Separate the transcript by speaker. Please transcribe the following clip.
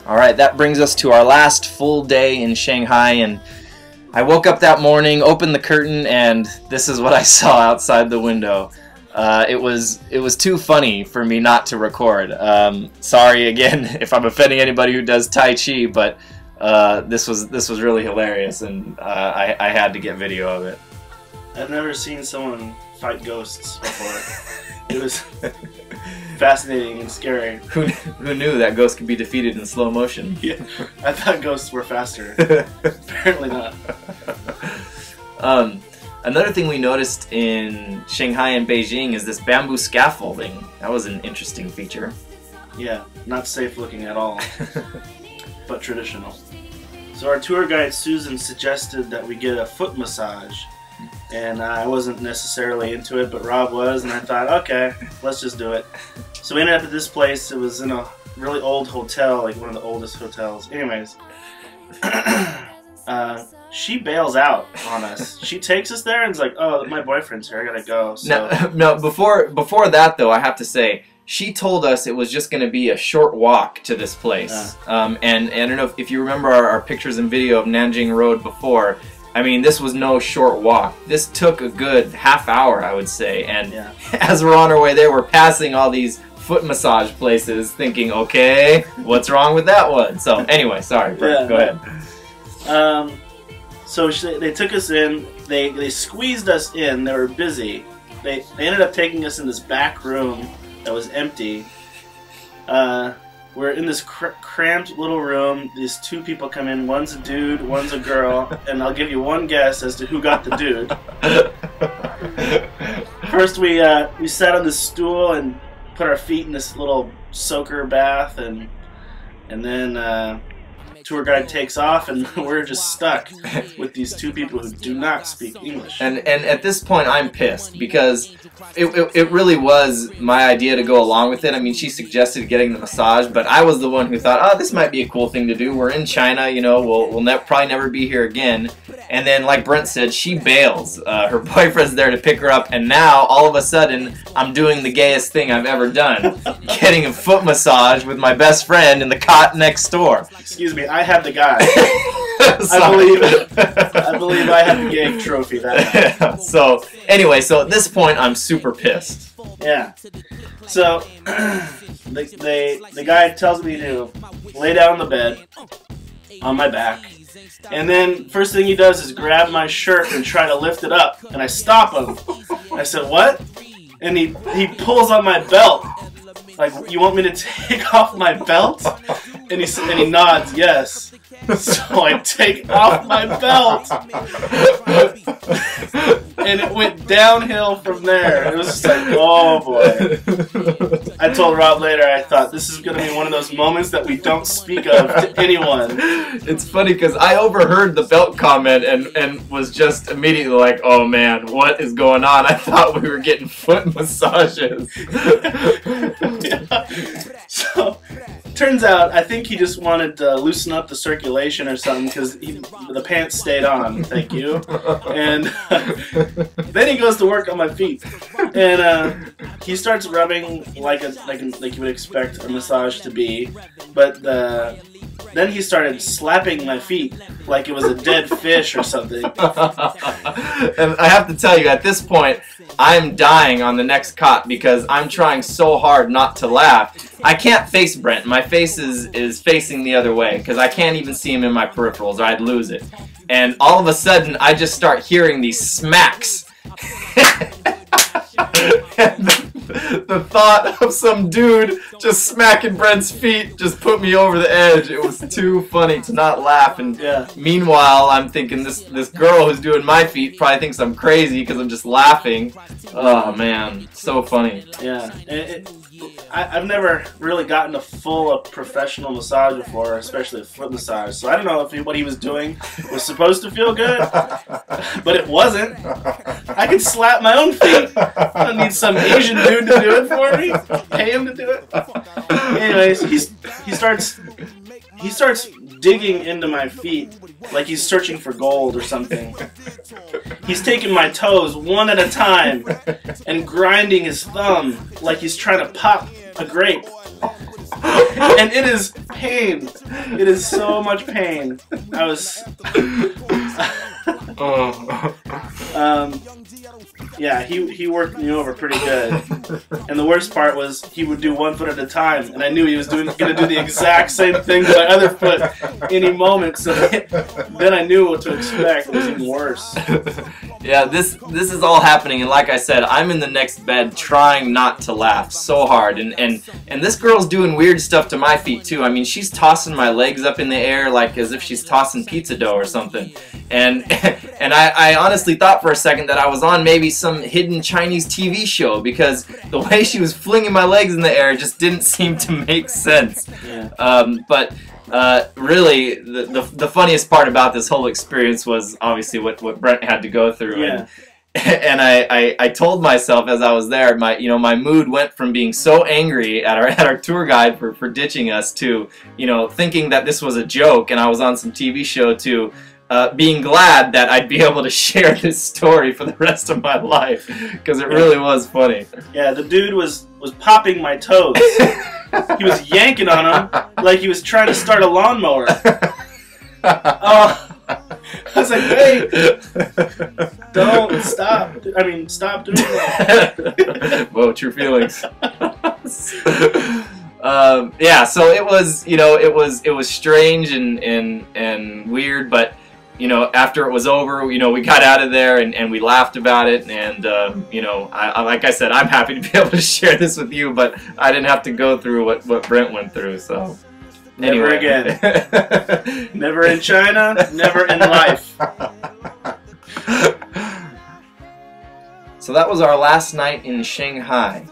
Speaker 1: Alright, that brings us to our last full day in Shanghai, and I woke up that morning, opened the curtain, and this is what I saw outside the window. It was too funny for me not to record. Sorry again if I'm offending anybody who does Tai Chi, but this was really hilarious, and I had to get video of it.
Speaker 2: I've never seen someone fight ghosts before. It was fascinating and scary.
Speaker 1: Who knew that ghosts could be defeated in slow motion?
Speaker 2: Yeah, I thought ghosts were faster. Apparently not.
Speaker 1: Another thing we noticed in Shanghai and Beijing is this bamboo scaffolding. That was an interesting feature.
Speaker 2: Yeah, not safe looking at all, but traditional. So our tour guide Susan suggested that we get a foot massage. And I wasn't necessarily into it, but Rob was, and I thought, okay, let's just do it. So we ended up at this place. It was in a really old hotel, like one of the oldest hotels. Anyways, she bails out on us. She takes us there and is like, oh, my boyfriend's here, I gotta go. So.
Speaker 1: No, before that though, I have to say, she told us it was just going to be a short walk to this place. And I don't know if you remember our pictures and video of Nanjing Road before. I mean, this was no short walk. This took a good half hour, I would say. And as we're on our way there, we're passing all these foot massage places thinking, okay, what's wrong with that one? So anyway, sorry, Brett, go ahead.
Speaker 2: So they took us in, they squeezed us in, they were busy. They ended up taking us in this back room that was empty. We're in this cramped little room. These two people come in. One's a dude, one's a girl, and I'll give you one guess as to who got the dude. First, we sat on this stool and put our feet in this little soaker bath, and then tour guide takes off, and we're just stuck with these two people who do not speak English.
Speaker 1: And at this point, I'm pissed because it really was my idea to go along with it. I mean, she suggested getting the massage, but I was the one who thought, oh, this might be a cool thing to do. We're in China, you know, we'll probably never be here again. And then, like Brent said, she bails. Her boyfriend's there to pick her up, and now, all of a sudden, I'm doing the gayest thing I've ever done. Getting a foot massage with my best friend in the cot next door.
Speaker 2: Excuse me, I had the guy. I believe I had the gay trophy that night.
Speaker 1: So, anyway, so at this point, I'm super pissed.
Speaker 2: Yeah. So, the guy tells me to lay down on the bed, on my back, and then first thing he does is grab my shirt and try to lift it up, and I stop him. I said, what? And he pulls on my belt. Like, you want me to take off my belt? And he nods, yes. So I take off my belt. And it went downhill from there. It was just like, oh boy. I told Rob later, I thought, this is going to be one of those moments that we don't speak of to anyone.
Speaker 1: It's funny because I overheard the belt comment and was just immediately like, oh man, what is going on? I thought we were getting foot massages.
Speaker 2: Yeah. So, turns out, I think he just wanted to loosen up the circulation or something because the pants stayed on, thank you. And then he goes to work on my feet. And he starts rubbing like you would expect a massage to be. But then he started slapping my feet like it was a dead fish or something.
Speaker 1: And I have to tell you, at this point, I'm dying on the next cot because I'm trying so hard not to laugh. I can't face Brent. My face is facing the other way because I can't even see him in my peripherals or I'd lose it. And all of a sudden, I just start hearing these smacks. And the thought of some dude just smacking Brent's feet just put me over the edge. It was too funny to not laugh. And meanwhile, I'm thinking this girl who's doing my feet probably thinks I'm crazy because I'm just laughing. Oh man, so funny.
Speaker 2: Yeah, I've never really gotten a full professional massage before, especially a foot massage. So I don't know if what he was doing was supposed to feel good, but it wasn't. I can slap my own feet. I don't need some Asian dude to do it for me. Pay him to do it. Anyways, he starts digging into my feet like he's searching for gold or something. He's taking my toes one at a time and grinding his thumb like he's trying to pop a grape. And it is pain. It is so much pain. I was. Yeah, he worked me over pretty good. And the worst part was he would do 1 foot at a time, and I knew he was going to do the exact same thing to my other foot any moment. So then I knew what to expect. It was even worse.
Speaker 1: Yeah, this is all happening, and like I said, I'm in the next bed trying not to laugh so hard, and this girl's doing weird stuff to my feet too. I mean, she's tossing my legs up in the air like as if she's tossing pizza dough or something. And I honestly thought for a second that I was on maybe some hidden Chinese TV show, because the way she was flinging my legs in the air just didn't seem to make sense.
Speaker 2: Yeah.
Speaker 1: But really, the funniest part about this whole experience was obviously what Brent had to go through.
Speaker 2: Yeah.
Speaker 1: And I told myself as I was there, my mood went from being so angry at our tour guide for ditching us to thinking that this was a joke and I was on some TV show to being glad that I'd be able to share this story for the rest of my life, because it really was funny.
Speaker 2: Yeah, the dude was popping my toes. He was yanking on them like he was trying to start a lawnmower. Oh, I was like, hey, don't stop. I mean, stop doing that.
Speaker 1: Whoa, true feelings. Yeah, so it was, it was strange and weird, but after it was over, we got out of there and we laughed about it, and like I said, I'm happy to be able to share this with you, but I didn't have to go through what Brent went through, so.
Speaker 2: Never
Speaker 1: anyway.
Speaker 2: again. Never in China, never in life.
Speaker 1: So that was our last night in Shanghai.